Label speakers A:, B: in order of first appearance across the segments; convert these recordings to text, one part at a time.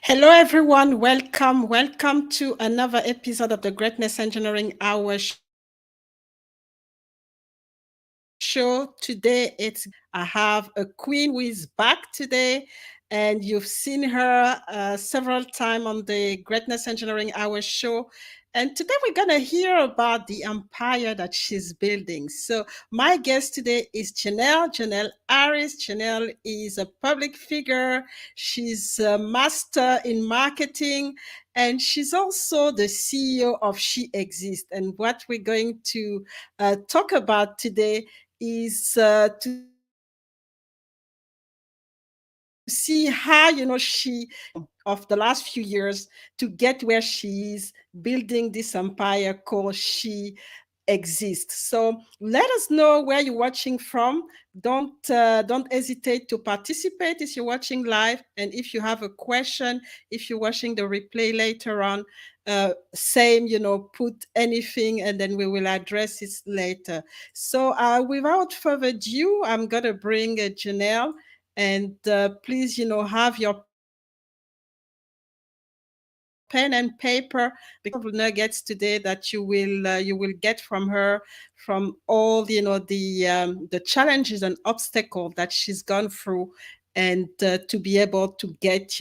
A: Hello, everyone. Welcome to another episode of the Greatness Engineering Hour show. Today, I have a queen who is back today, and you've seen her several times on the Greatness Engineering Hour show. And today, we're going to hear about the empire that she's building. So, my guest today is Jenelle Harris. Jenelle is a public figure. She's a master in marketing, and she's also the CEO of She Exists. And what we're going to talk about today is to see how she of the last few years to get where she is, building this empire called She Exists. So let us know where you're watching from. Don't hesitate to participate if you're watching live, and if you have a question, if you're watching the replay later on, put anything, and then we will address it later. So without further ado, I'm gonna bring Jenelle, and please, have your pen and paper, because there's a lot of nuggets today that you will get from her, from all the challenges and obstacles that she's gone through, and to be able to get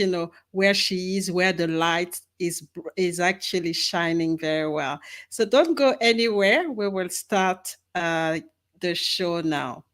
A: where she is, where the light is actually shining very well. So don't go anywhere. We will start the show now.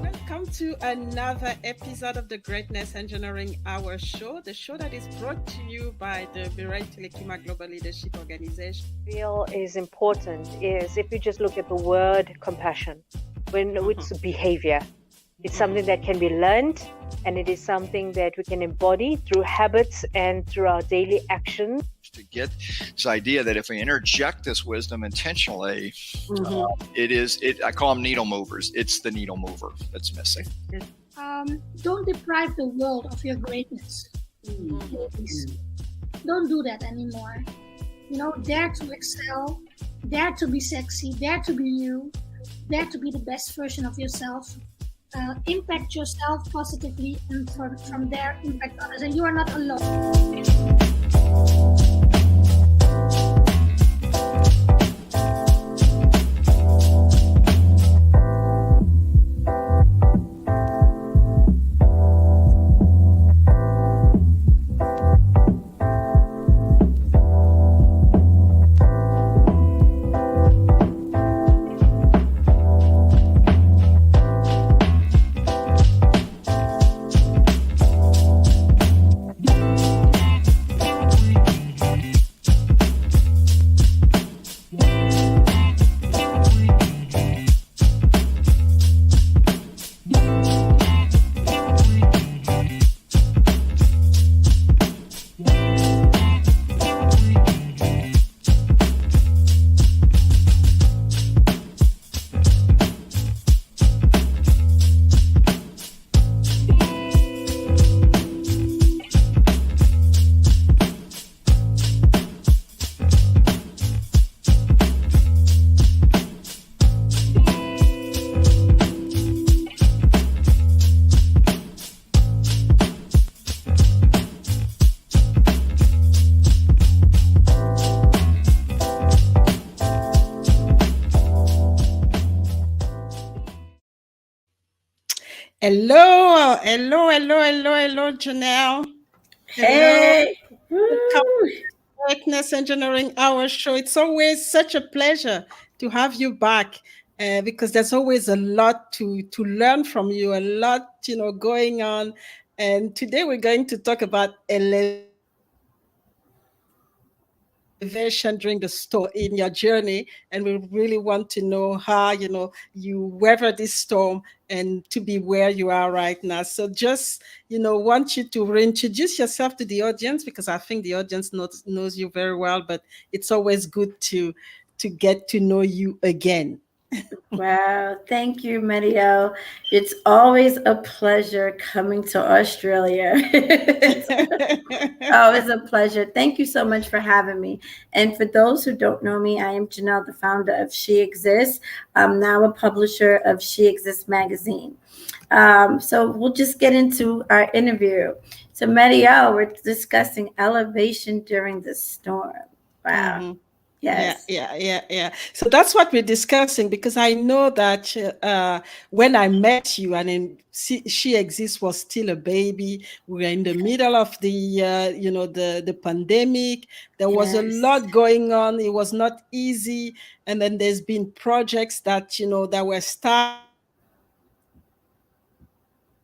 A: Welcome to another episode of the Greatness Engineering Hour show, the show that is brought to you by the Birai Telekima Global Leadership Organization.
B: Real is important is if you just look at the word compassion, when it's behavior, it's something that can be learned, and it is something that we can embody through habits and through our daily actions.
C: To get this idea that if we interject this wisdom intentionally, I call them needle movers. It's the needle mover that's missing.
D: Don't deprive the world of your greatness. Please. Don't do that anymore. Dare to excel, dare to be sexy, dare to be you, dare to be the best version of yourself. Impact yourself positively, and from there impact others. And you are not alone. Hello, Janelle. Hello.
E: Hey,
D: Welcome
E: woo.
D: to Greatness Engineering Hour show. It's always such a pleasure to have you back, because there's always a lot to learn from you, a lot going on. And today we're going to talk about elevation during the in your journey, and we really want to know how you weather this storm and to be where you are right now. So just want you to reintroduce yourself to the audience, because I think the audience knows you very well, but it's always good to to get to know you again.
E: Wow, thank you, Marielle. It's always a pleasure coming to Australia. It's always a pleasure. Thank you so much for having me. And for those who don't know me, I am Jenelle, the founder of She Exists. I'm now a publisher of She Exists magazine. So we'll just get into our interview. So, Marielle, we're discussing elevation during the storm. Wow.
D: Mm-hmm.
E: Yes.
D: Yeah. So that's what we're discussing, because I know that when I met you, and then She Exists was still a baby. We were in the middle of the pandemic. There was a
E: Yes.
D: lot going on. It was not easy. And then there's been projects that, that were started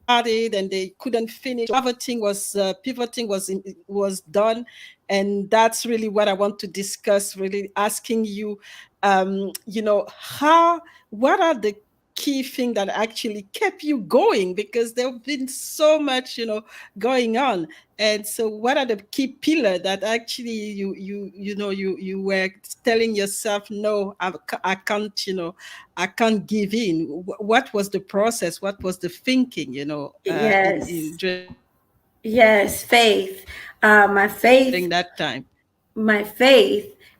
D: and they couldn't finish. Pivoting was done, and that's really what I want to discuss. Really asking you, how what are the key thing that actually kept you going, because there have been so much going on. And so what are the key pillar that actually you were telling yourself, no, I can't, I can't give in? What was the process? What was the thinking,
E: Yes.
D: during that time?
E: Yes. Faith. My faith,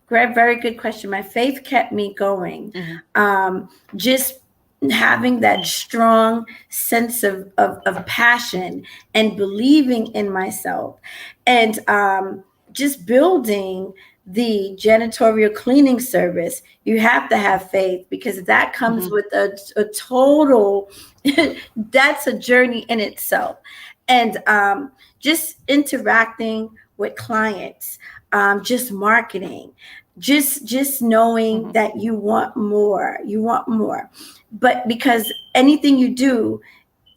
E: very good question. My faith kept me going. Just having that strong sense of passion and believing in myself, and just building the janitorial cleaning service. You have to have faith, because that comes with a total, that's a journey in itself. And just interacting with clients, just marketing, just knowing that you want more, but because anything you do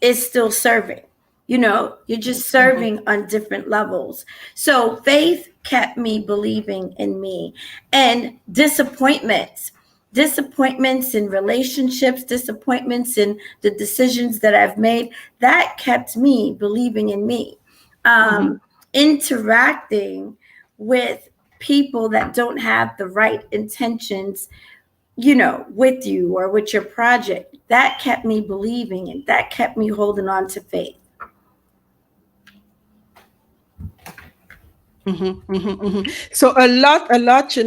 E: is still serving, you're just serving on different levels. So faith kept me believing in me. And disappointments in relationships, disappointments in the decisions that I've made, that kept me believing in me. Interacting with people that don't have the right intentions, with you or with your project, that kept me believing, and that kept me holding on to faith.
D: So a lot, and that's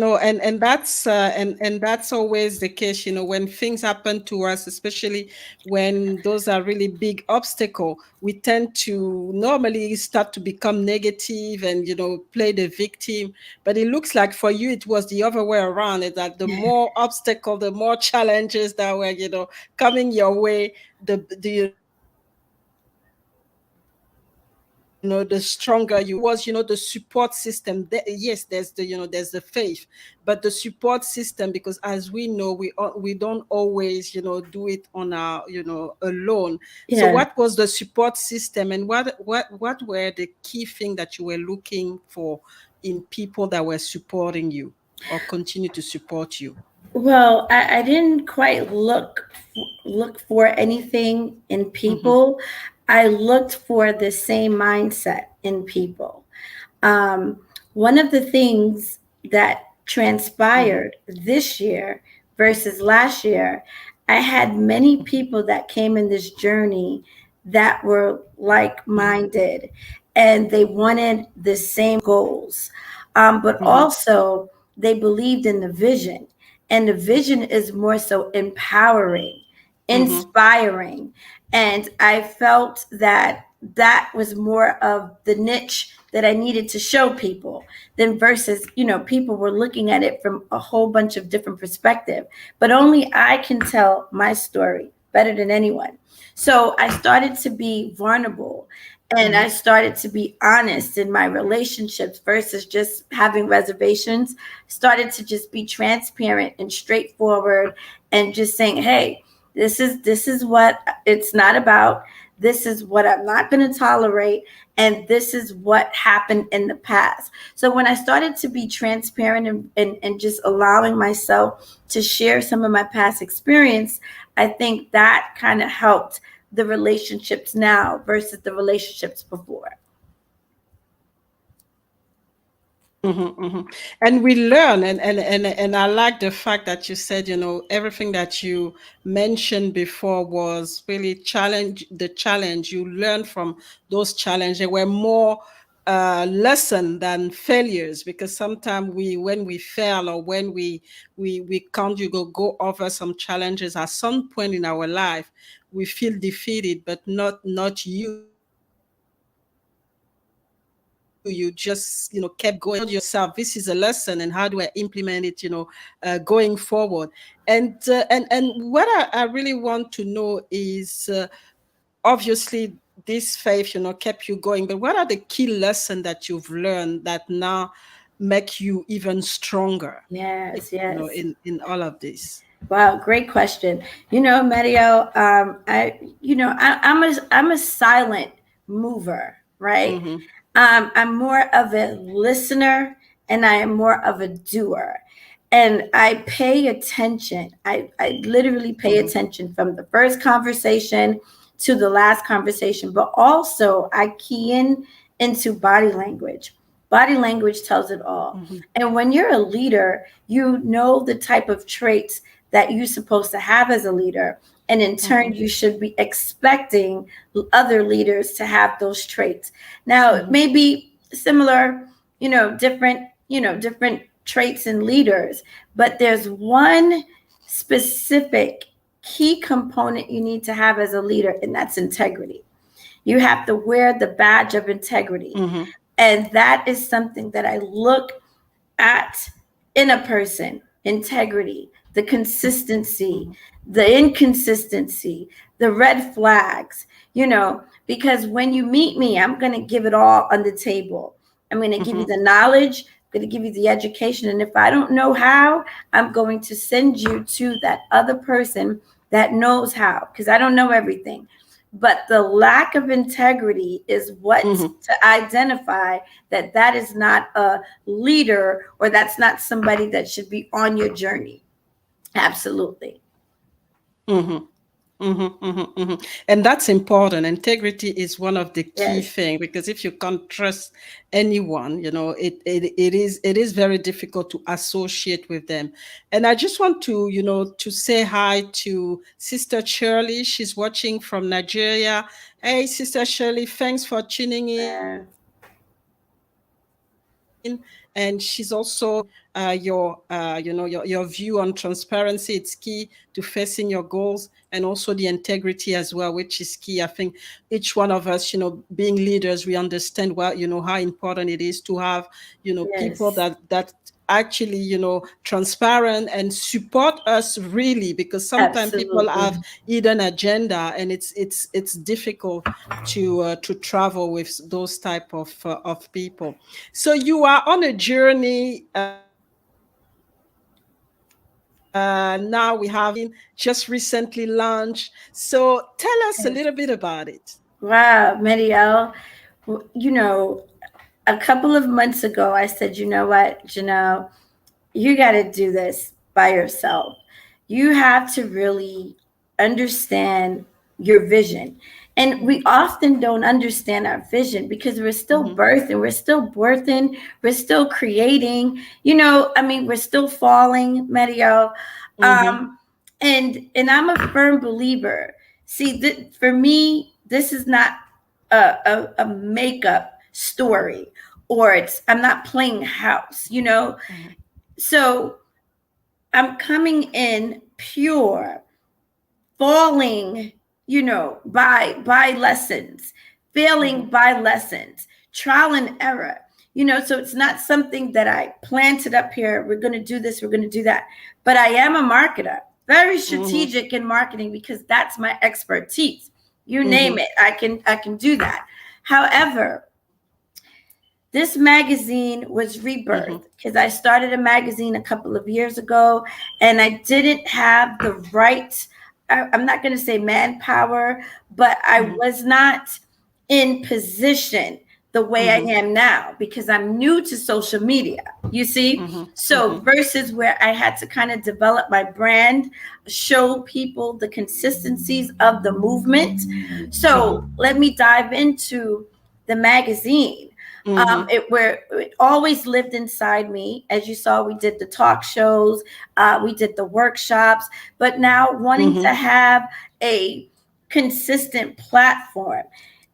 D: always the case, when things happen to us, especially when those are really big obstacle, we tend to normally start to become negative and, play the victim. But it looks like for you, it was the other way around, is that the more obstacle, the more challenges that were, coming your way, the the stronger you was, the support system. Yes, there's the faith, but the support system, because as we know, we don't always, do it on our, alone. So
E: Yeah.
D: what was the support system, and what were the key thing that you were looking for in people that were supporting you or continue to support you?
E: Well, I didn't quite look for anything in people. I looked for the same mindset in people. One of the things that transpired this year versus last year, I had many people that came in this journey that were like-minded, and they wanted the same goals. But also they believed in the vision. And the vision is more so empowering, inspiring. And I felt that that was more of the niche that I needed to show people, than versus, people were looking at it from a whole bunch of different perspective. But only I can tell my story better than anyone. So I started to be vulnerable, and I started to be honest in my relationships versus just having reservations. Started to just be transparent and straightforward, and just saying, hey, this is what it's not about. This is what I'm not going to tolerate. And this is what happened in the past. So when I started to be transparent and just allowing myself to share some of my past experience, I think that kind of helped the relationships now versus the relationships before.
A: And we learn, and I like the fact that you said, everything that you mentioned before was really the challenge. You learn from those challenges. They were more lesson than failures, because sometimes when we fail, or when we can't go over some challenges at some point in our life, we feel defeated, but not you. You just kept going. Yourself, this is a lesson, and how do I implement it, going forward. And what I really want to know is, obviously this faith, kept you going, but what are the key lessons that you've learned that now make you even stronger,
E: Yes.
A: in all of this?
E: Wow, great question. Mario, I'm a silent mover, right? I'm more of a listener, and I am more of a doer. And I pay attention. I literally pay attention from the first conversation to the last conversation, but also I key into body language. Body language tells it all. And when you're a leader, you know the type of traits that you're supposed to have as a leader. And in turn, you should be expecting other leaders to have those traits. Now, it may be similar, different traits in leaders, but there's one specific key component you need to have as a leader, and that's integrity. You have to wear the badge of integrity. And that is something that I look at in a person: integrity, the consistency, the inconsistency, the red flags, because when you meet me, I'm going to give it all on the table. I'm going to give you the knowledge, I'm going to give you the education. And if I don't know how, I'm going to send you to that other person that knows how, because I don't know everything. But the lack of integrity is what to identify that is not a leader, or that's not somebody that should be on your journey. Absolutely.
A: And that's important. Integrity is one of the key things, because if you can't trust anyone, it is very difficult to associate with them. And I just want to, to say hi to Sister Shirley. She's watching from Nigeria. Hey, Sister Shirley, thanks for tuning in. And she's also your view on transparency. It's key to facing your goals, and also the integrity as well, which is key. I think each one of us, being leaders, we understand how important it is to have people that actually transparent and support us, really, because sometimes people have hidden agenda, and it's difficult to travel with those type of people. So you are on a journey. Now we have just recently launched. So tell us a little bit about it.
E: Wow, Marielle, a couple of months ago, I said, you know what, Jenelle, you got to do this by yourself. You have to really understand your vision. And we often don't understand our vision because we're still birthing, we're still creating, we're still falling, Mario. And I'm a firm believer. See, for me, this is not a makeup story, or I'm not playing house, So I'm coming in pure, falling, by lessons, failing by lessons, trial and error, so it's not something that I planted up here. We're going to do this, we're going to do that. But I am a marketer, very strategic in marketing, because that's my expertise. You name it, I can do that. However, this magazine was rebirthed because I started a magazine a couple of years ago, and I didn't have the right, I'm not going to say manpower, but I was not in position the way I am now, because I'm new to social media, you see? So versus where I had to kind of develop my brand, show people the consistencies of the movement. So let me dive into the magazine. It always lived inside me. As you saw, we did the talk shows, we did the workshops, but now wanting to have a consistent platform.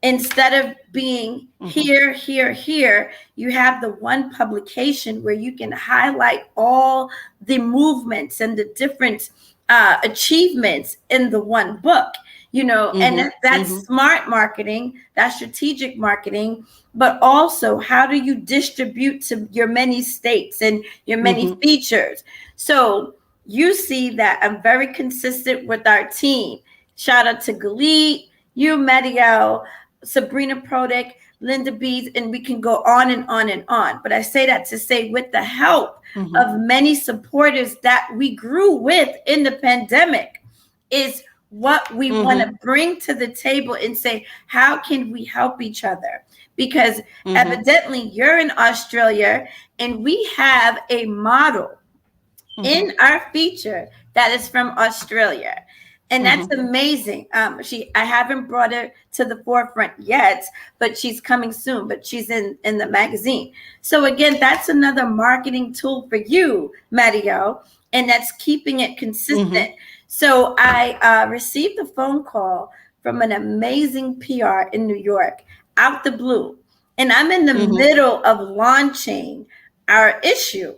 E: Instead of being here, you have the one publication where you can highlight all the movements and the different achievements in the one book, and that's smart marketing, that's strategic marketing, but also how do you distribute to your many states and your many features. So you see that I'm very consistent with our team. Shout out to Galit, you, Marielle, Sabrina Prodick, Linda Bees, and we can go on and on and on. But I say that to say, with the help of many supporters that we grew with in the pandemic, is what we want to bring to the table and say, how can we help each other? Because evidently you're in Australia and we have a model in our feature that is from Australia. And that's amazing. I haven't brought her to the forefront yet, but she's coming soon. But she's in the magazine. So again, that's another marketing tool for you, Mario, and that's keeping it consistent. So I received a phone call from an amazing PR in New York, out the blue, and I'm in the middle of launching our issue.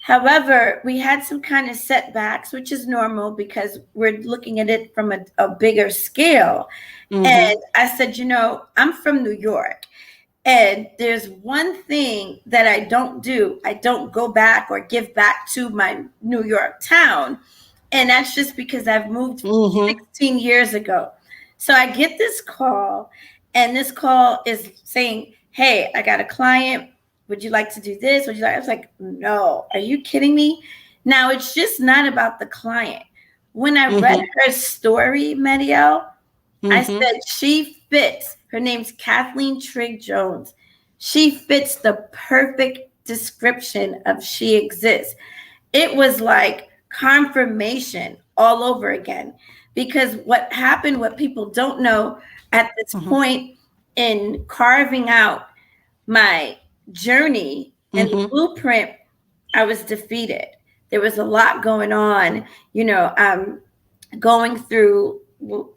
E: However, we had some kind of setbacks, which is normal because we're looking at it from a bigger scale. And I said, I'm from New York, and there's one thing that I don't do. I don't go back or give back to my New York town. And that's just because I've moved 16 years ago. So I get this call, and this call is saying, hey, I got a client. Would you like to do this? I was like, no, are you kidding me? Now, it's just not about the client. When I read her story, Marielle, I said, she fits. Her name's Kathleen Trigg Jones. She fits the perfect description of she exists. It was like confirmation all over again. Because what happened, what people don't know at this point in carving out my journey and the blueprint, I was defeated. There was a lot going on, going through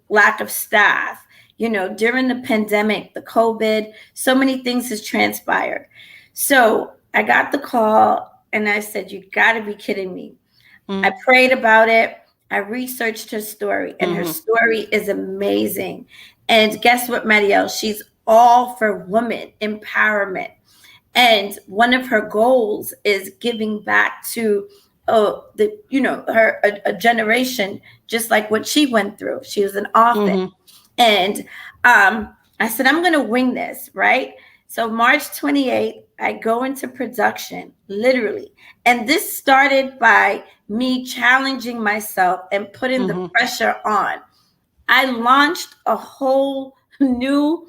E: lack of staff, during the pandemic, the COVID, so many things has transpired. So I got the call and I said, you got to be kidding me. I prayed about it. I researched her story, and her story is amazing. And guess what, Marielle? She's all for women empowerment. And one of her goals is giving back to a generation, just like what she went through. She was an orphan. And I said, I'm going to wing this, right? So March 28th, I go into production, literally. And this started by me challenging myself and putting the pressure on. I launched a whole new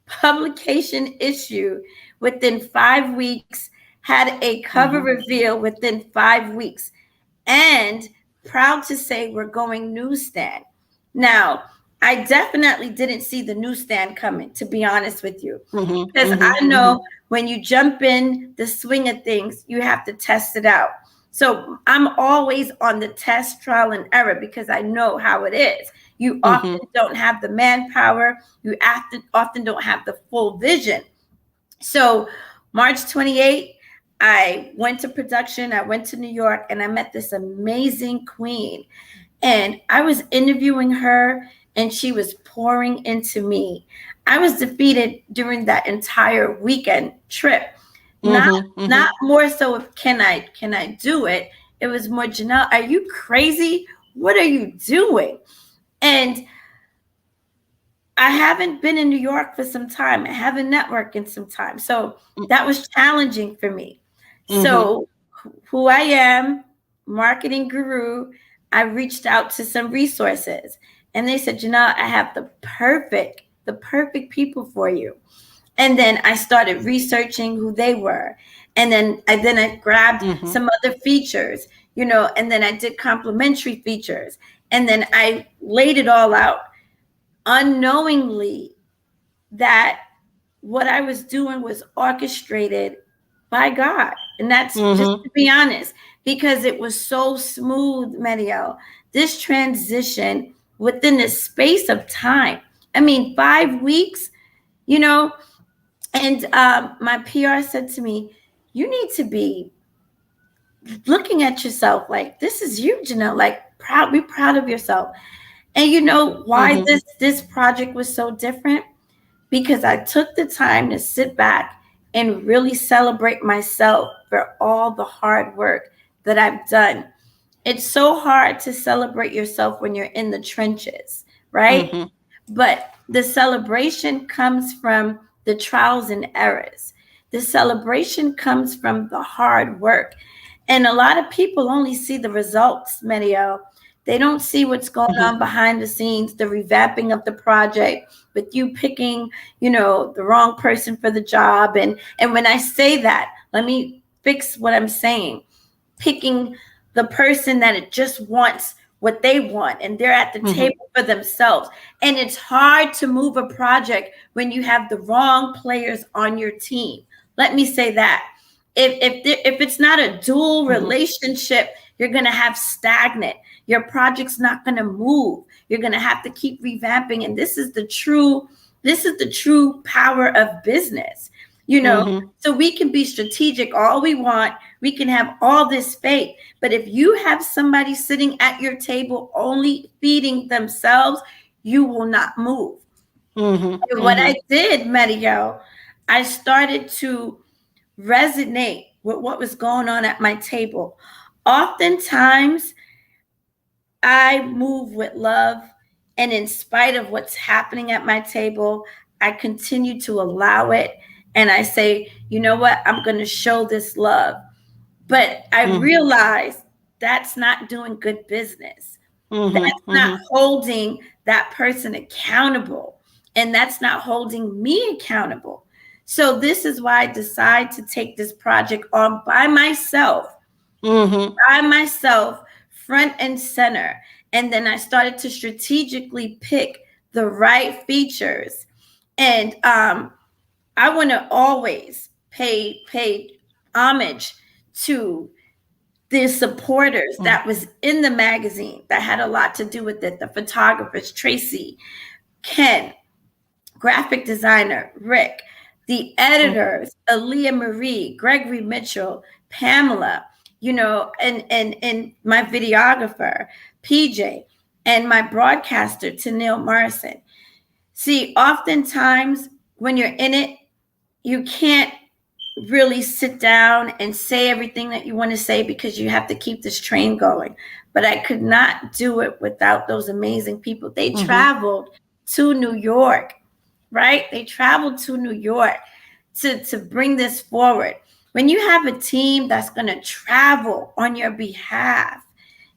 E: publication issue within 5 weeks, had a cover reveal within 5 weeks, and proud to say we're going newsstand. Now, I definitely didn't see the newsstand coming, to be honest with you, because I know when you jump in the swing of things, you have to test it out. So I'm always on the test, trial, and error, because I know how it is. You often don't have the manpower. You often don't have the full vision. So March 28th, I went to production. I went to New York, and I met this amazing queen. And I was interviewing her, and she was pouring into me. I was defeated during that entire weekend trip. Not more so of can I do it? It was more, Jenelle, are you crazy? What are you doing? And I haven't been in New York for some time. I haven't networked in some time. So that was challenging for me. So who I am, marketing guru, I reached out to some resources, and they said, Jenelle, I have the perfect people for you. And then I started researching who they were. And then I grabbed some other features, and then I did complimentary features. And then I laid it all out unknowingly that what I was doing was orchestrated by God. And that's just to be honest, because it was so smooth, Medio. This transition within the space of time. I mean, 5 weeks, you know, and my PR said to me, you need to be looking at yourself like, this is you, Jenelle, like be proud of yourself. And you know why this project was so different? Because I took the time to sit back and really celebrate myself for all the hard work that I've done. It's so hard to celebrate yourself when you're in the trenches, right? But the celebration comes from the trials and errors. The celebration comes from the hard work. And a lot of people only see the results, Medio. They don't see what's going on behind the scenes, the revamping of the project, with you picking, you know, the wrong person for the job. And when I say that, let me fix what I'm saying. Picking the person that it just wants what they want, and they're at the table for themselves. And it's hard to move a project when you have the wrong players on your team. Let me say that. If it's not a dual relationship, you're going to have stagnant. Your project's not going to move. You're going to have to keep revamping. And this is the true power of business, you know. So we can be strategic all we want. We can have all this faith. But if you have somebody sitting at your table only feeding themselves, you will not move. And what I did, Medio, I started to resonate with what was going on at my table. Oftentimes, I move with love, and in spite of what's happening at my table, I continue to allow it. And I say, you know what? I'm going to show this love. But I realize that's not doing good business. That's not holding that person accountable. And that's not holding me accountable. So this is why I decide to take this project on by myself, front and center. And then I started to strategically pick the right features. And I want to always pay homage to the supporters that was in the magazine that had a lot to do with it. The photographers, Tracy, Ken, graphic designer, Rick, the editors, Aaliyah Marie, Gregory Mitchell, Pamela, you know, and my videographer, PJ, and my broadcaster, Tenille Morrison. See, oftentimes when you're in it, you can't really sit down and say everything that you want to say because you have to keep this train going. But I could not do it without those amazing people. They traveled to New York, right? They traveled to New York to bring this forward. When you have a team that's going to travel on your behalf,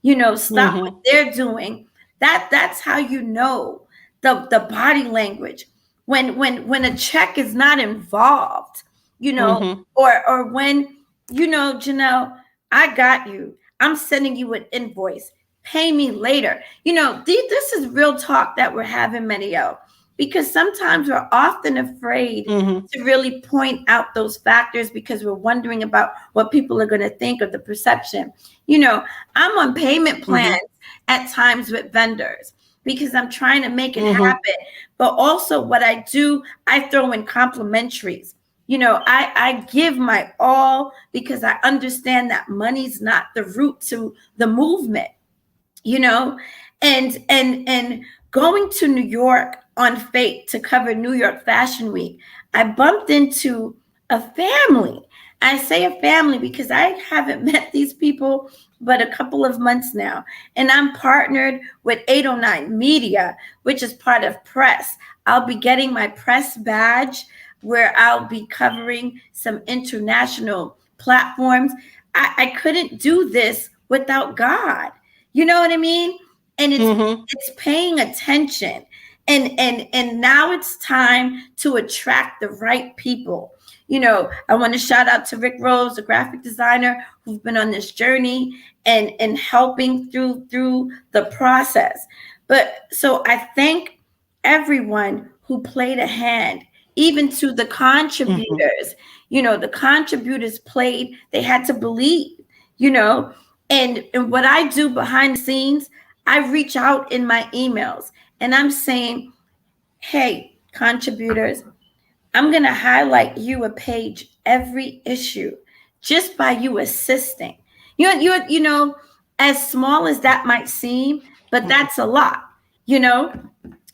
E: you know, stop what they're doing. That's how you know the body language. When a check is not involved, you know, or when, you know, Jenelle, I got you. I'm sending you an invoice. Pay me later. You know, this is real talk that we're having, Medio, because sometimes we're often afraid to really point out those factors because we're wondering about what people are going to think of the perception. You know, I'm on payment plans at times with vendors because I'm trying to make it happen. But also what I do, I throw in complimentaries. You know, I give my all because I understand that money's not the root to the movement, you know, and going to New York on Fate to cover New York Fashion Week, I bumped into a family. I say a family because I haven't met these people but a couple of months now. And I'm partnered with 809 Media, which is part of press. I'll be getting my press badge where I'll be covering some international platforms. I couldn't do this without God. You know what I mean? And it's paying attention. And now it's time to attract the right people. You know, I want to shout out to Rick Rose, the graphic designer, who's been on this journey and helping through the process. But so I thank everyone who played a hand even to the contributors. You know, the contributors played, they had to believe, you know. And what I do behind the scenes, I reach out in my emails and I'm saying, hey, contributors, I'm going to highlight you a page every issue just by you assisting. You know, as small as that might seem, but that's a lot, you know,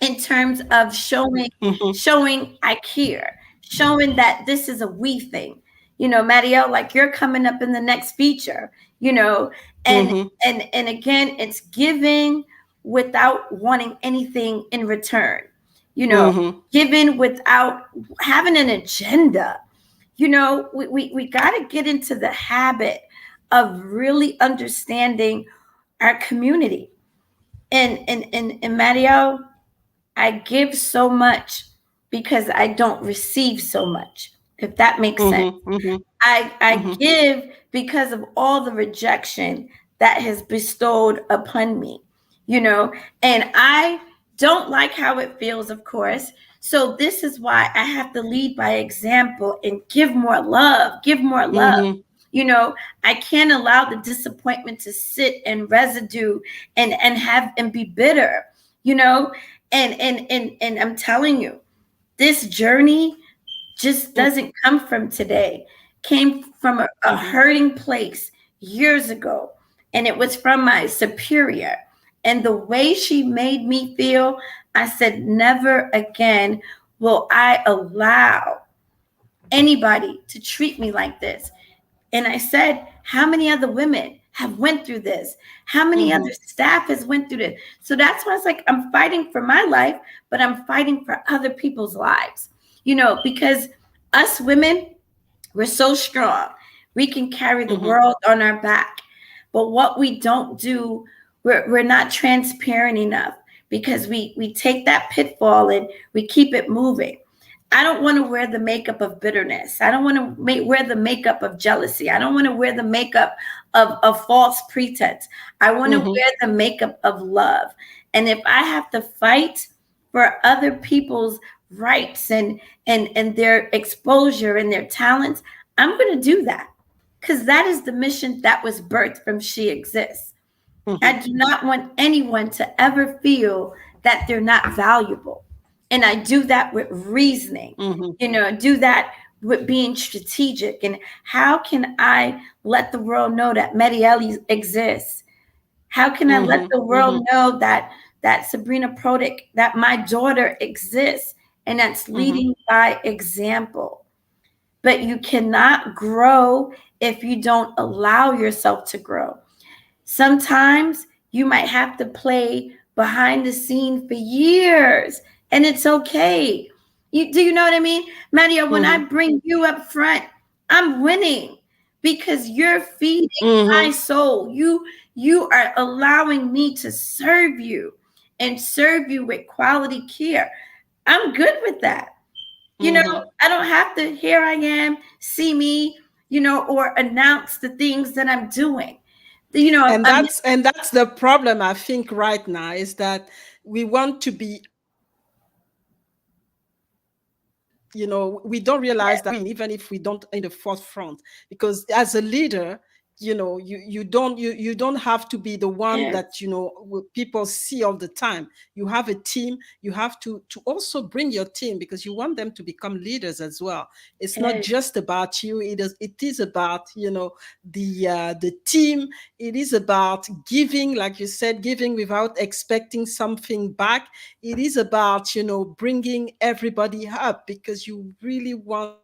E: in terms of showing I care, showing that this is a we thing. You know, Marielle, like you're coming up in the next feature, you know, and again, it's giving without wanting anything in return. You know, giving without having an agenda. You know, we got to get into the habit of really understanding our community. And Mario, I give so much because I don't receive so much, if that makes sense. I give because of all the rejection that has bestowed upon me, you know, and I don't like how it feels, of course. So this is why I have to lead by example and give more love, give more love. You know, I can't allow the disappointment to sit and residue and be bitter, you know, and I'm telling you, this journey just doesn't come from today. Came from a hurting place years ago, and it was from my superior. And the way she made me feel, I said, never again will I allow anybody to treat me like this. And I said, how many other women have went through this? How many other staff has went through this? So that's why it's like, I'm fighting for my life, but I'm fighting for other people's lives, you know, because us women, we're so strong. We can carry the world on our back. But what we don't do, we're not transparent enough because we take that pitfall and we keep it moving. I don't want to wear the makeup of bitterness. I don't want to wear the makeup of jealousy. I don't want to wear the makeup of false pretense. I want to wear the makeup of love. And if I have to fight for other people's rights and their exposure and their talents, I'm going to do that because that is the mission that was birthed from She Exists. I do not want anyone to ever feel that they're not valuable. And I do that with reasoning, you know, do that with being strategic. And how can I let the world know that Marielle exists? How can I let the world know that Sabrina Prodick, that my daughter exists? And that's leading by example. But you cannot grow if you don't allow yourself to grow. Sometimes you might have to play behind the scene for years, and it's okay. Do you know what I mean? Maria, when I bring you up front, I'm winning because you're feeding my soul. You are allowing me to serve you and serve you with quality care. I'm good with that. You know, I don't have to, here I am, see me, you know, or announce the things that I'm doing. You know,
A: and that's the problem, I think, right now, is that we want to be, you know, we don't realize that even if we don't in the forefront, because as a leader, you know, you don't have to be the one that, you know, people see all the time. You have a team. You have to also bring your team because you want them to become leaders as well. It's not just about you. It is about, you know, the team. It is about giving, like you said, giving without expecting something back. It is about, you know, bringing everybody up because you really want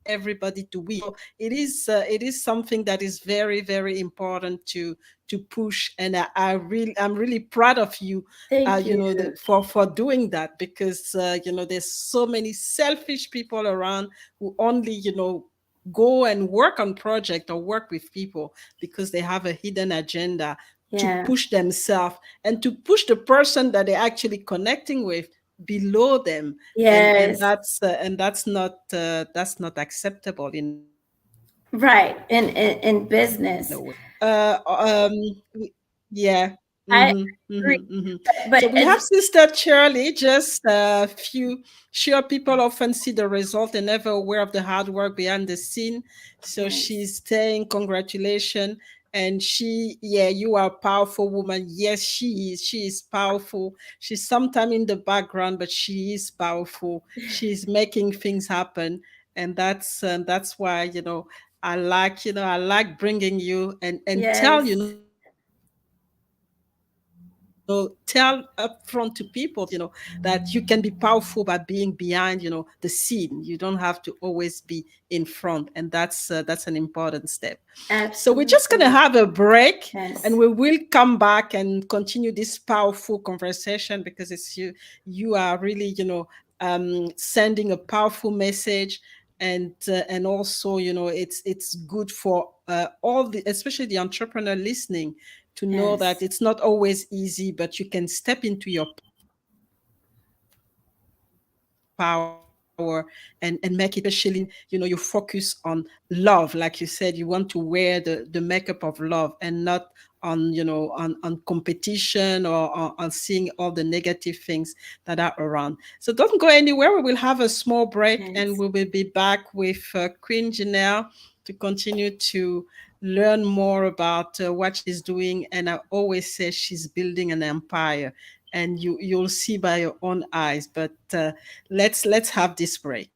A: everybody to win. So it is something that is very, very important to push, and I'm really proud of you.
E: Thank you.
A: You know, for doing that, because you know, there's so many selfish people around who only, you know, go and work on project or work with people because they have a hidden agenda to push themselves and to push the person that they're actually connecting with below them. And that's not acceptable in
E: right in business.
A: a way. Yeah.
E: I agree.
A: So
E: But
A: we have Sister Shirley. Just a few. Sure, people often see the result and never aware of the hard work behind the scene. So
E: yes,
A: she's saying congratulations. And yeah, you are a powerful woman. Yes, she is. She is powerful. She's sometime in the background, but she is powerful. She's making things happen, and that's why I like bringing you and tell
E: yes,
A: tell upfront to people, that you can be powerful by being behind, the scene. You don't have to always be in front, and that's an important step. So we're just gonna
E: absolutely.
A: have a break, and
E: Yes,
A: we will come back and continue this powerful conversation because it's you are really, sending a powerful message, and also, it's good for all the, especially the entrepreneur listening, to know that
E: yes,
A: it's not always easy, but you can step into your power and make it happen. Especially, you focus on love. Like you said, you want to wear the makeup of love and not on competition, or on seeing all the negative things that are around. So don't go anywhere. We will have a small break, and we
E: yes.
A: will be back with Queen Jenelle to continue to learn more about what she's doing. And I always say she's building an empire, and you'll see by your own eyes. But let's have this break.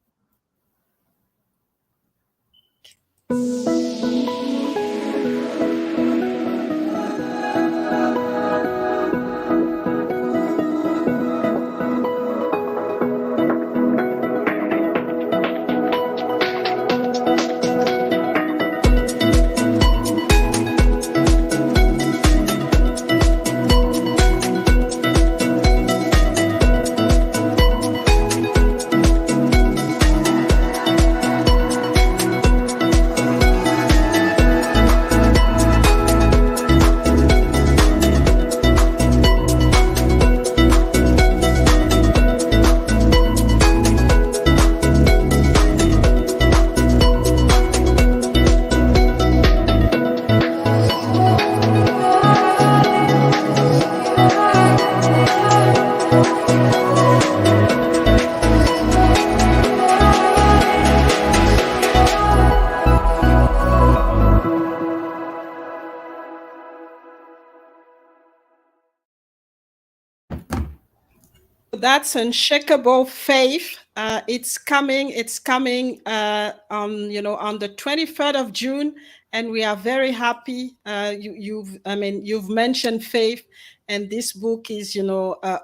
A: That's unshakable faith. It's coming. It's coming on the 23rd of June, and we are very happy. You've mentioned faith, and this book is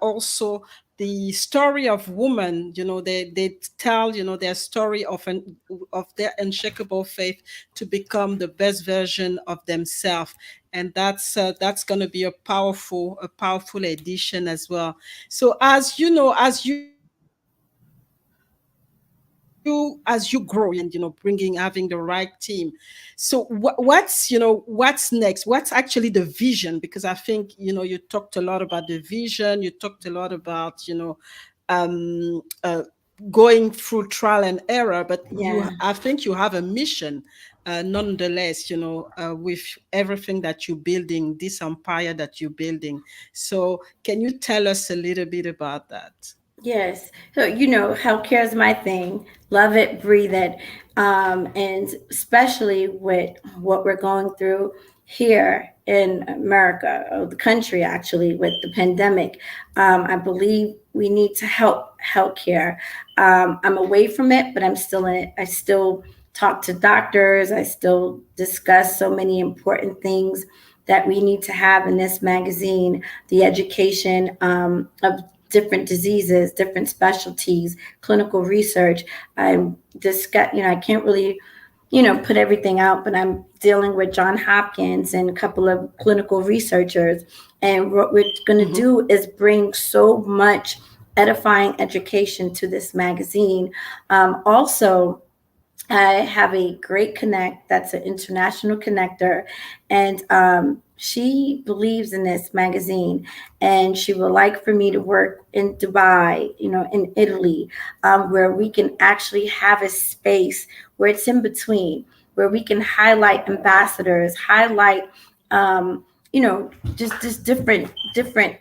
A: also the story of women. They tell their story of their unshakable faith to become the best version of themselves, and that's going to be a powerful edition as well. So as you grow, and having the right team. So what's next? What's actually the vision? Because I think you talked a lot about the vision. You talked a lot about um, uh, going through trial and error, but
E: Yeah.
A: I think you have a mission. Nonetheless, with everything that you're building, this empire that you're building. So, can you tell us a little bit about that?
E: Yes. So, healthcare is my thing. Love it, breathe it. And especially with what we're going through here in America, or the country actually, with the pandemic, I believe we need to help healthcare. I'm away from it, but I'm still in it. I still talk to doctors. I still discuss so many important things that we need to have in this magazine, the education of different diseases, different specialties, clinical research. I discuss, I can't really, put everything out, but I'm dealing with John Hopkins and a couple of clinical researchers. And what we're going to do is bring so much edifying education to this magazine. Also, I have a great connect that's an international connector, and she believes in this magazine, and she would like for me to work in Dubai, in Italy, where we can actually have a space where it's in between, where we can highlight ambassadors, highlight just different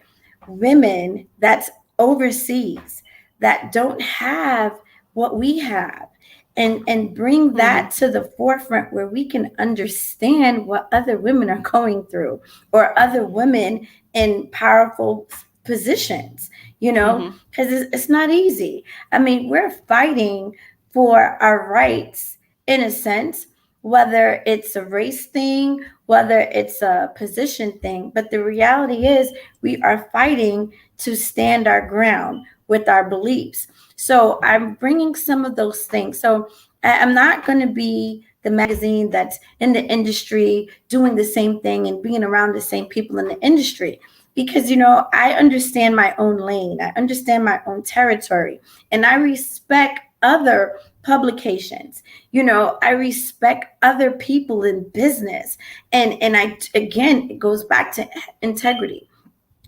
E: women that's overseas that don't have what we have, and bring that to the forefront where we can understand what other women are going through, or other women in powerful positions, because it's not easy. I mean, we're fighting for our rights in a sense, whether it's a race thing, whether it's a position thing. But the reality is, we are fighting to stand our ground with our beliefs. So I'm bringing some of those things. So I'm not going to be the magazine that's in the industry doing the same thing and being around the same people in the industry. Because, I understand my own lane, I understand my own territory, and I respect other publications. I respect other people in business. And I, again, it goes back to integrity.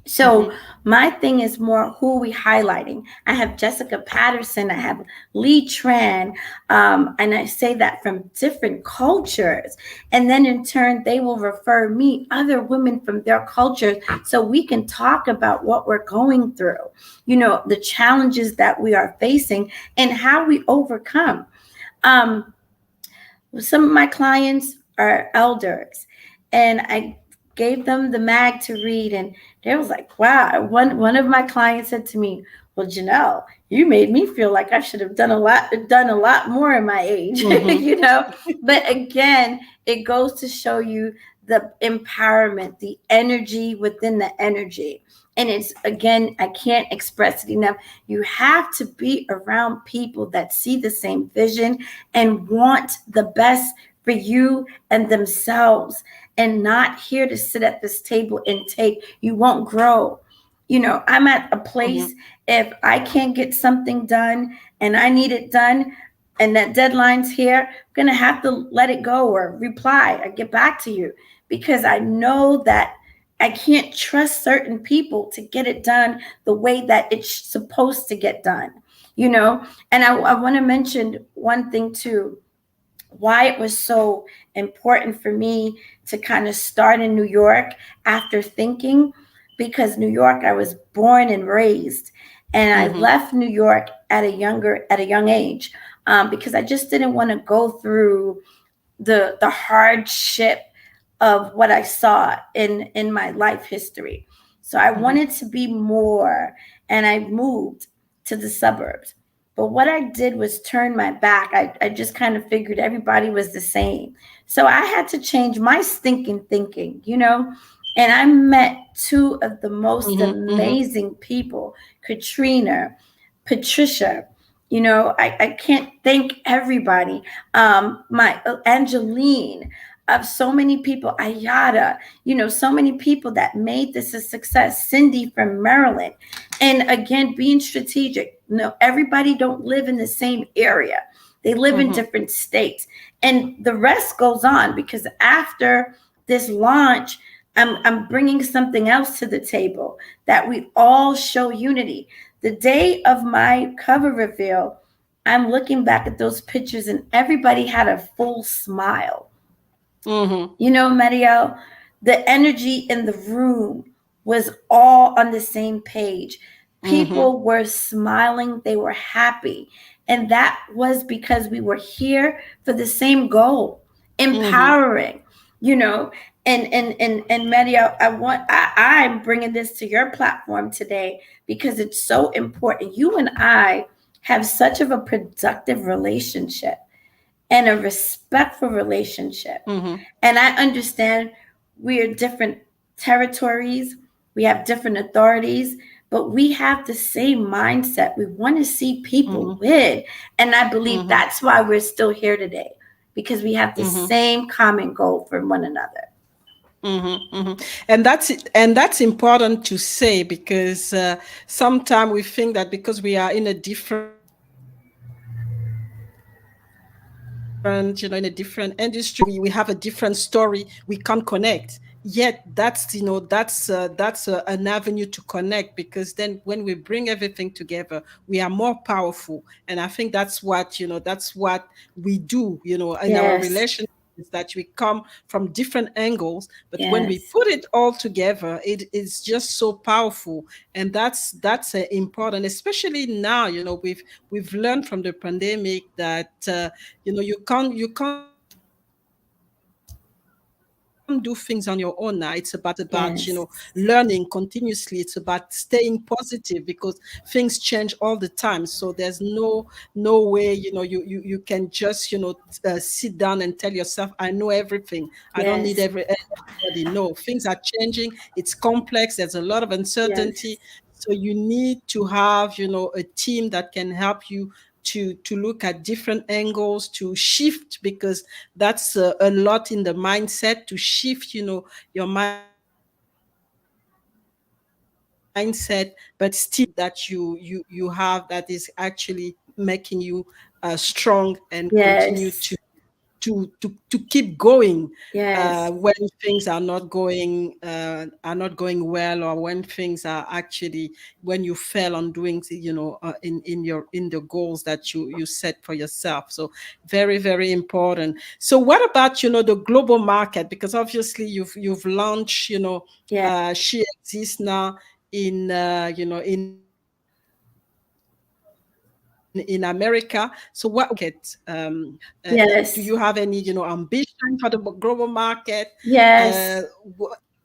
E: So my thing is more, who are we highlighting? I have Jessica Patterson, I have Lee Tran, and I say that from different cultures. And then in turn, they will refer me other women from their cultures, so we can talk about what we're going through, the challenges that we are facing and how we overcome. Some of my clients are elders, and I gave them the mag to read, and they was like, wow. One of my clients said to me, well, Jenelle, you made me feel like I should have done a lot more in my age. But again, it goes to show you the empowerment, the energy within the energy. And it's, again, I can't express it enough. You have to be around people that see the same vision and want the best for you and themselves, and not here to sit at this table and take. You won't grow. I'm at a place, if I can't get something done and I need it done and that deadline's here, I'm going to have to let it go or reply or get back to you, because I know that I can't trust certain people to get it done the way that it's supposed to get done, And I want to mention one thing too, why it was so important for me to kind of start in New York after thinking, because New York, I was born and raised, and I left New York at a young age, because I just didn't want to go through the hardship of what I saw in my life history. So I wanted to be more, and I moved to the suburbs. But what I did was turn my back. I just kind of figured everybody was the same. So I had to change my stinking thinking, and I met two of the most amazing people, Katrina, Patricia. I can't thank everybody. My Angeline, of so many people, Ayada, so many people that made this a success. Cindy from Maryland. And again, being strategic. Everybody don't live in the same area. They live in different states. And the rest goes on, because after this launch, I'm bringing something else to the table, that we all show unity. The day of my cover reveal, I'm looking back at those pictures and everybody had a full smile. Marielle, the energy in the room was all on the same page. People were smiling, they were happy. And that was because we were here for the same goal, empowering, and Marielle, I'm bringing this to your platform today because it's so important. You and I have such of a productive relationship and a respectful relationship. And I understand we are different territories, we have different authorities, but we have the same mindset. We want to see people win. And I believe that's why we're still here today, because we have the same common goal for one another.
A: And that's important to say, because sometimes we think that because we are in a different in a different industry, we have a different story, we can't connect. Yet that's an avenue to connect, because then when we bring everything together, we are more powerful. And I think that's what we do, in our relationship that we come from different angles, but when we
E: Yes.
A: put it all together, it is just so powerful. And that's important, especially now. We've learned from the pandemic that you can't do things on your own now. It's about
E: Yes.
A: learning continuously. It's about staying positive, because things change all the time. So there's no way you can just sit down and tell yourself, I know everything, I don't need
E: Yes.
A: everybody. No, things are changing. It's complex. There's a lot of
E: Yes.
A: uncertainty. So you need to have a team that can help you to look at different angles, to shift, because that's a lot in the mindset, to shift your mindset, but still that you have, that is actually making you strong and continue
E: Yes.
A: to keep going
E: Yes.
A: when things are not going well, or when things are actually, when you fail on doing in the goals that you set for yourself. So very, very important. So what about the global market? Because obviously you've launched
E: Yeah.
A: She Exists now in America. So what market, do
E: Yes.
A: you have any ambition for the global market?
E: Yes.
A: Uh,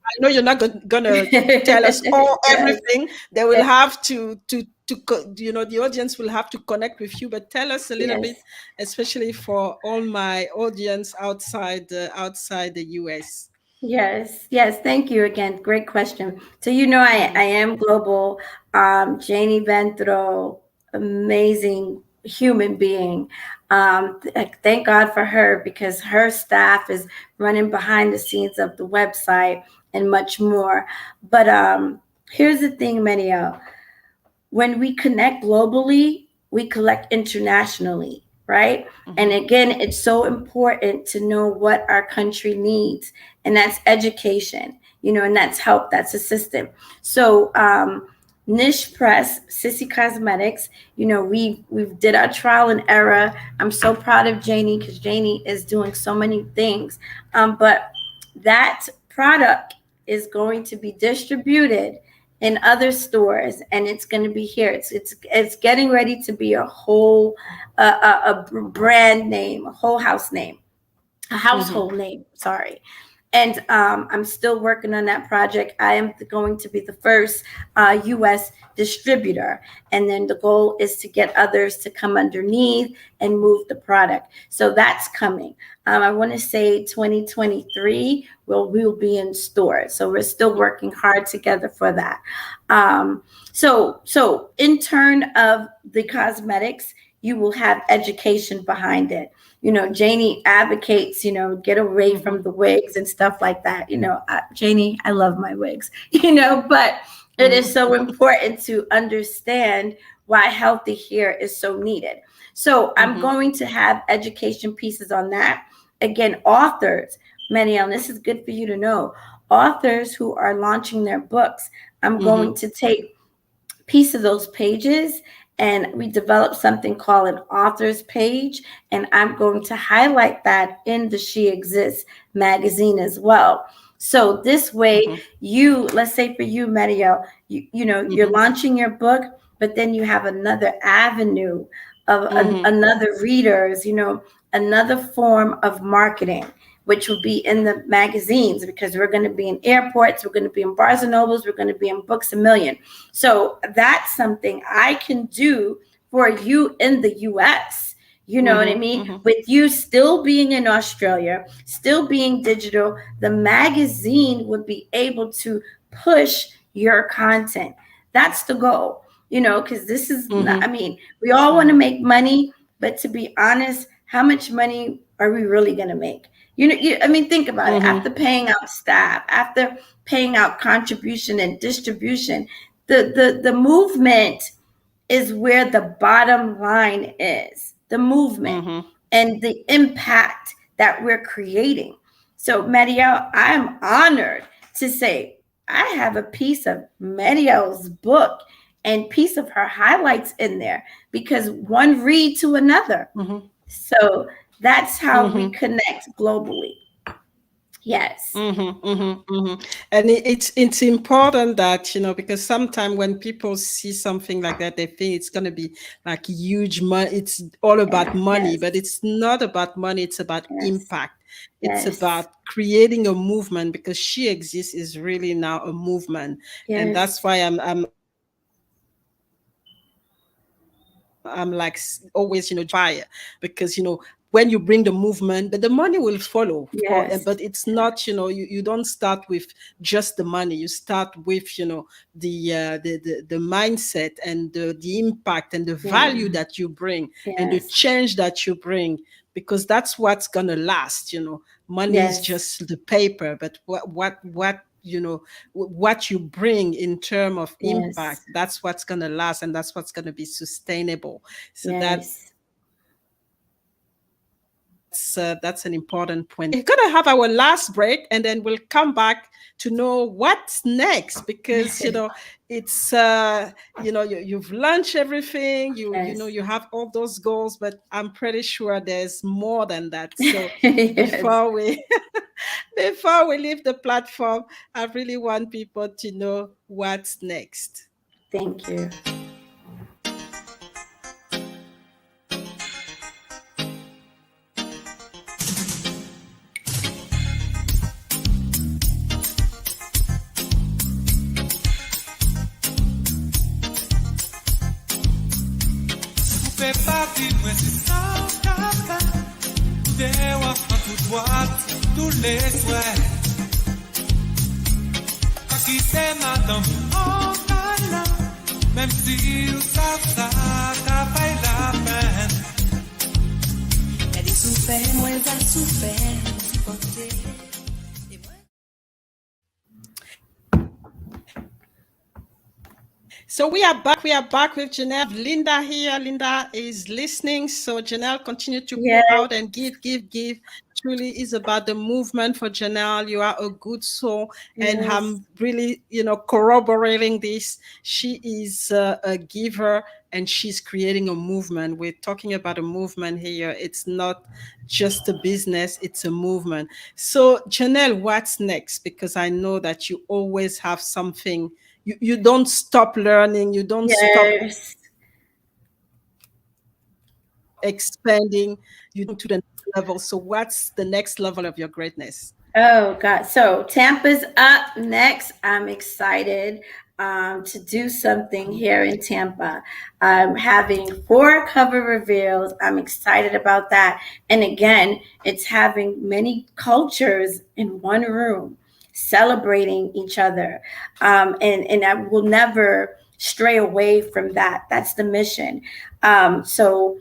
A: I know you're not gonna tell us all
E: Yes.
A: everything. They will have the audience will have to connect with you. But tell us a little bit,
E: Yes.
A: especially for all my audience outside the US.
E: Yes, yes. Thank you again. Great question. So I am global. Janie Ventro, amazing human being. Thank God for her, because her staff is running behind the scenes of the website and much more. But here's the thing, Manuel. When we connect globally, we collect internationally, right? And again, it's so important to know what our country needs, and that's education, and that's help, that's assistance. So, Niche Press, Sissy Cosmetics, we've did our trial and error. I'm so proud of Janie, because Janie is doing so many things. But that product is going to be distributed in other stores, and it's going to be here. It's getting ready to be a whole a brand name, a whole house name, a household name. Sorry. And I'm still working on that project. I am going to be the first U.S. distributor. And then the goal is to get others to come underneath and move the product. So that's coming. I want to say 2023 we'll be in stores. So we're still working hard together for that. So in turn of the cosmetics, you will have education behind it. Janie advocates, get away from the wigs and stuff like that. Janie, I love my wigs, but it is so important to understand why healthy hair is so needed. So I'm going to have education pieces on that. Again, authors, Manuel, this is good for you to know. Authors who are launching their books, I'm going to take piece of those pages, and we developed something called an author's page, and I'm going to highlight that in the She Exists magazine as well. So this way, let's say for you, Mario, you're launching your book, but then you have another avenue of another readers, another form of marketing, which will be in the magazines, because we're going to be in airports, we're going to be in Barnes and Nobles, we're going to be in Books A Million. So that's something I can do for you in the US. You know what I mean? With you still being in Australia, still being digital, the magazine would be able to push your content. That's the goal, because this is, we all want to make money, but to be honest, how much money are we really going to make? Think about it. After paying out staff, after paying out contribution and distribution, the movement is where the bottom line is. The movement and the impact that we're creating. So, Marielle, I'm honored to say I have a piece of Marielle's book and piece of her highlights in there, because one read to another. So That's how we connect globally. Yes.
A: And it's important that, because sometimes when people see something like that, they think it's going to be like huge money. It's all about money,
E: Yes.
A: but it's not about money. It's about
E: Yes.
A: impact. It's
E: Yes.
A: about creating a movement, because She Exists is really now a movement. And that's
E: Yes.
A: why I'm like always, fire, because, when you bring the movement, but the money will follow.
E: Yes.
A: But it's not, you don't start with just the money. You start with, the mindset and the impact and the
E: Yeah.
A: value that you bring and the
E: Yes.
A: change that you bring, because that's what's gonna last. Money is
E: Yes.
A: just the paper, but what you bring in terms of
E: Yes.
A: impact, that's what's going to last, and that's what's going to be sustainable. So
E: Yes.
A: that's an important point. We're going to have our last break, and then we'll come back to know what's next, because it's you've launched everything,
E: Yes.
A: you have all those goals, but I'm pretty sure there's more than that. So
E: Yes.
A: before we before we leave the platform, I really want people to know what's next.
E: Thank you.
F: Tous les souhaits, qui c'est madame en câlin, même si ça fait la peine. Elle est souffert, moi elle a souffert, supporté.
A: So we are back. We are back with Jenelle. Linda here. Linda is listening. So Jenelle, continue to
E: Yes.
A: pour out and give. Truly is about the movement for Jenelle. You are a good soul, and
E: Yes.
A: I'm really, corroborating this. She is a giver, and she's creating a movement. We're talking about a movement here. It's not just a business; it's a movement. So Jenelle, what's next? Because I know that you always have something. You don't stop learning, you don't stop
E: Yes.
A: expanding, you to the next level. So what's the next level of your greatness?
E: Oh God. So Tampa's up next. I'm excited to do something here in Tampa. I'm having 4 cover reveals. I'm excited about that. And again, it's having many cultures in one room, celebrating each other. And I will never stray away from that. That's the mission. So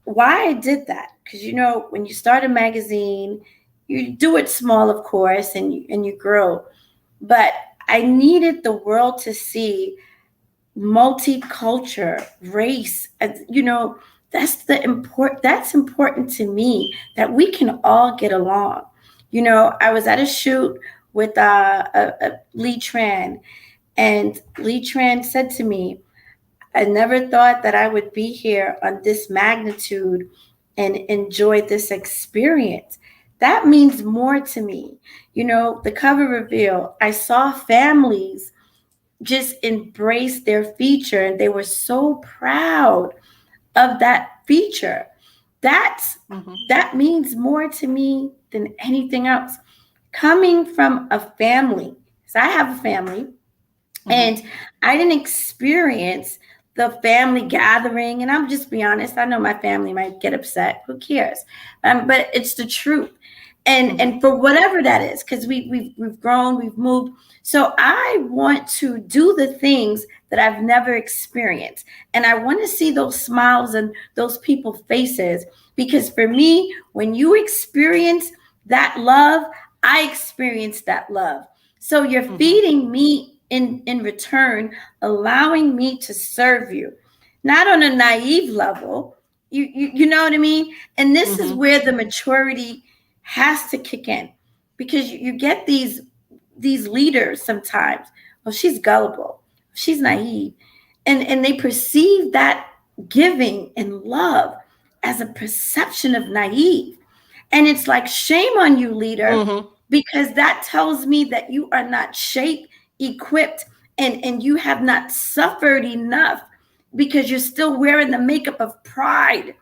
E: why I did that, because when you start a magazine, you do it small, of course, and you grow. But I needed the world to see multicultural race. That's important to me, that we can all get along. I was at a shoot with Lee Tran, and Lee Tran said to me, I never thought that I would be here on this magnitude and enjoy this experience. That means more to me. The cover reveal, I saw families just embrace their feature, and they were so proud of that feature. That means more to me than anything else. Coming from a family, because I have a family, and I didn't experience the family gathering. And I'm just be honest, I know my family might get upset. Who cares? But it's the truth. And for whatever that is, because we've grown, we've moved. So I want to do the things that I've never experienced. And I want to see those smiles and those people's faces. Because for me, when you experience that love, I experience that love. So you're feeding me in return, allowing me to serve you, not on a naive level. You know what I mean? And this is where the maturity has to kick in, because you get these leaders sometimes. Oh, she's gullible, she's naive, and they perceive that giving and love as a perception of naive. And it's like, shame on you, leader, because that tells me that you are not shaped, equipped, and you have not suffered enough because you're still wearing the makeup of pride.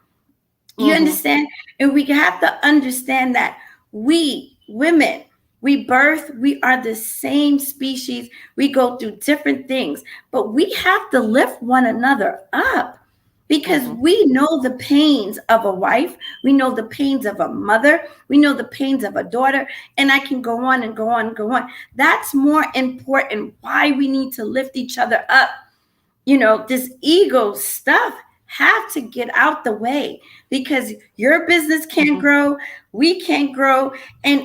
E: You understand? And we have to understand that we, women, we birth, we are the same species. We go through different things, but we have to lift one another up because we know the pains of a wife. We know the pains of a mother. We know the pains of a daughter. And I can go on and go on and go on. That's more important why we need to lift each other up. You know, this ego stuff have to get out the way because your business can't grow, we can't grow, and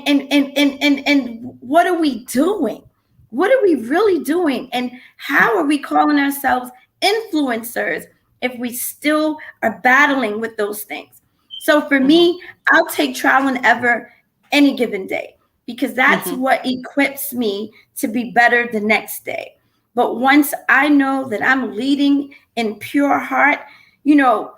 E: what are we doing? What are we really doing? And how are we calling ourselves influencers if we still are battling with those things? So for me, I'll take trial and error any given day because that's what equips me to be better the next day. But once I know that I'm leading in pure heart, you know,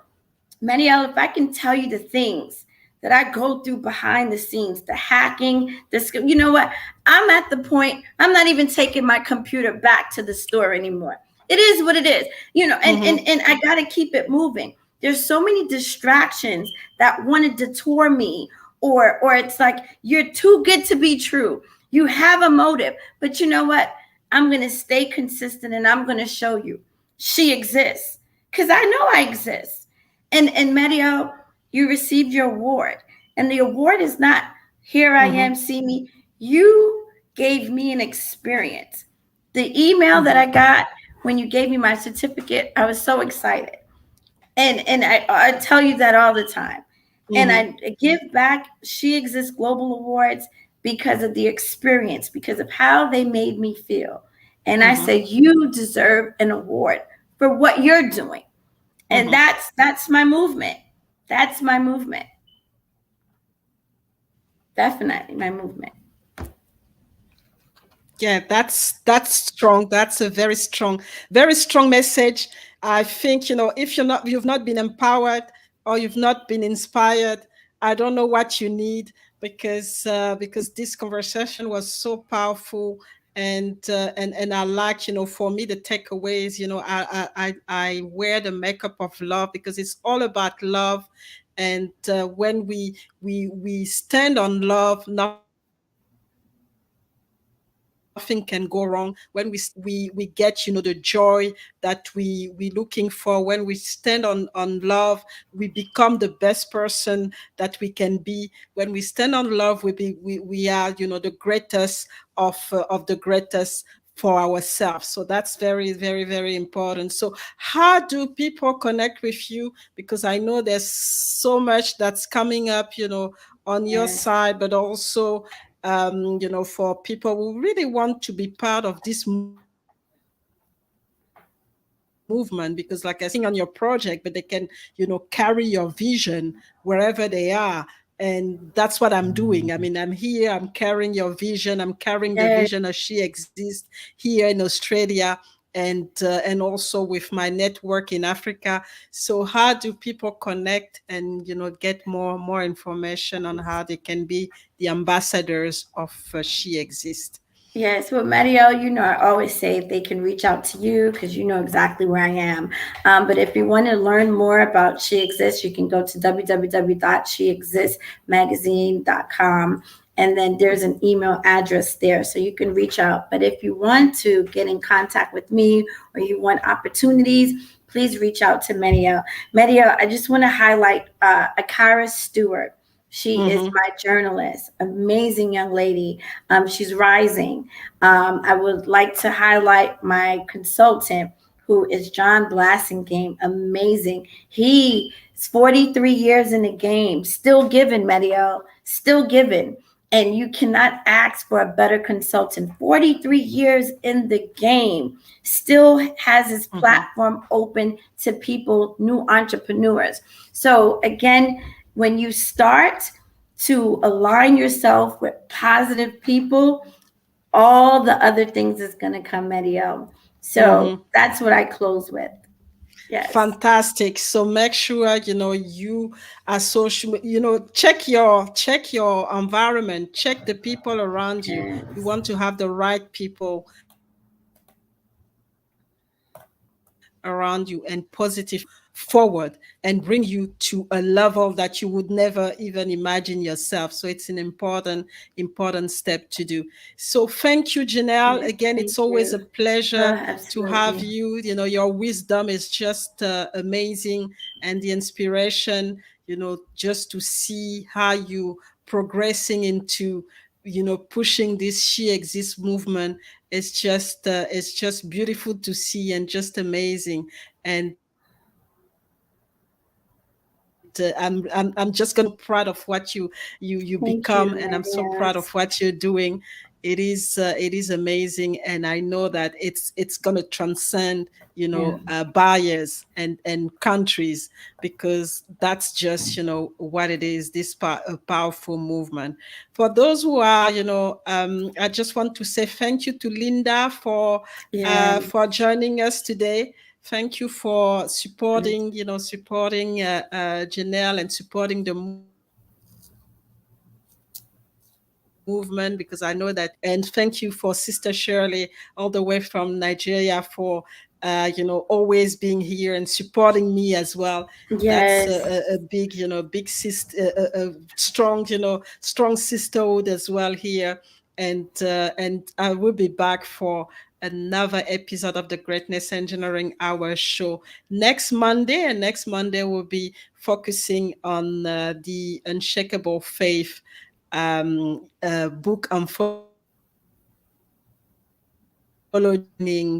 E: Marielle, if I can tell you the things that I go through behind the scenes, the hacking, you know what? I'm at the point, I'm not even taking my computer back to the store anymore. It is what it is, you know, and I got to keep it moving. There's so many distractions that want to detour me, or it's like, you're too good to be true. You have a motive, but you know what? I'm going to stay consistent and I'm going to show you she exists because I know I exist. And Mario, you received your award. And the award is not, here I am, see me. You gave me an experience. The email that I got when you gave me my certificate, I was so excited. And I tell you that all the time. And I give back She Exists Global Awards because of the experience, because of how they made me feel. And I say, you deserve an award for what you're doing. And that's my movement. That's my movement. Definitely my movement.
A: Yeah, that's strong. That's a very strong message. I think, you know, if you've not been empowered or you've not been inspired, I don't know what you need because this conversation was so powerful. And I like, you know, for me the takeaways, you know, I wear the makeup of love because it's all about love. And when we stand on love, nothing can go wrong. When we get, you know, the joy that we looking for, when we stand on love, we become the best person that we can be. When we stand on love, we are, you know, the greatest of the greatest for ourselves. So that's very, very, very important. So how do people connect with you? Because I know there's so much that's coming up, you know, on your side, but also you know, for people who really want to be part of this movement, because like I said, they may not be working on your project, but they can, you know, carry your vision wherever they are. And that's what I'm doing. I mean, I'm here, I'm carrying your vision, I'm carrying the vision of She Exists here in Australia, and also with my network in Africa. So how do people connect and, you know, get more information on how they can be the ambassadors of She Exists?
E: Yes, well, Mario, you know, I always say they can reach out to you because you know exactly where I am. But if you want to learn more about She Exists, you can go to www.sheexistsmagazine.com. And then there's an email address there so you can reach out. But if you want to get in contact with me or you want opportunities, please reach out to Mario. Mario, I just want to highlight Akara Stewart. She is my journalist, amazing young lady. She's rising. I would like to highlight my consultant, who is John Blassingame, amazing. He is 43 years in the game, still giving, Mario, still giving. And you cannot ask for a better consultant. 43 years in the game, still has his platform open to people, new entrepreneurs. So again, when you start to align yourself with positive people, all the other things is going to come, Mario. So that's what I close with. Yes.
A: Fantastic. So make sure, you are social, check your environment, check the people around you.
E: Yes.
A: You want to have the right people around you and positive forward and bring you to a level that you would never even imagine yourself. So it's an important step to do. So thank you, Jenelle.
E: Yes,
A: Again,
E: thank
A: it's always a
E: you.
A: pleasure to have
E: Absolutely.
A: you. Your wisdom is just amazing, and the inspiration, just to see how you progressing into pushing this She Exists movement. It's just beautiful to see and just amazing. And I'm just gonna proud of what you
E: Thank
A: become,
E: you,
A: and I'm so
E: Maria.
A: proud of what you're doing. It is amazing, and I know that it's gonna transcend
E: Yeah.
A: barriers and countries, because that's just what it is. A powerful movement. For those who are, I just want to say thank you to Linda
E: Yeah.
A: for joining us today. Thank you for supporting Jenelle and supporting the movement, because I know that. And thank you for Sister Shirley, all the way from Nigeria, for always being here and supporting me as well. That's
E: Yes.
A: a big, big sister, a strong, strong sisterhood as well here. And I will be back for another episode of the Greatness Engineering Hour show next Monday. And next Monday we'll be focusing on the Unshakable Faith book,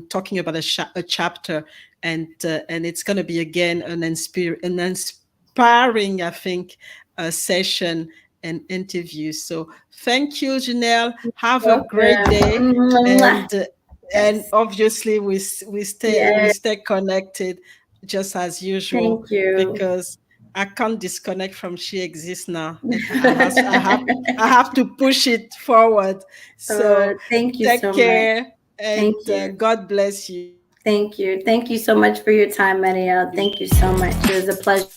A: talking about a chapter, and it's going to be again an inspiring, I think, session and interview. So thank you, Jenelle. Have a great
E: Welcome.
A: day,
E: Mwah.
A: and
E: Yes.
A: obviously we
E: Yes.
A: stay connected just as usual,
E: Thank you.
A: because I can't disconnect from She Exists now. I have to push it forward. So
E: Thank you
A: take
E: so much.
A: care, and
E: Thank you.
A: God bless you.
E: Thank you. Thank you so much for your time, Maria. Thank you so much. It was a pleasure.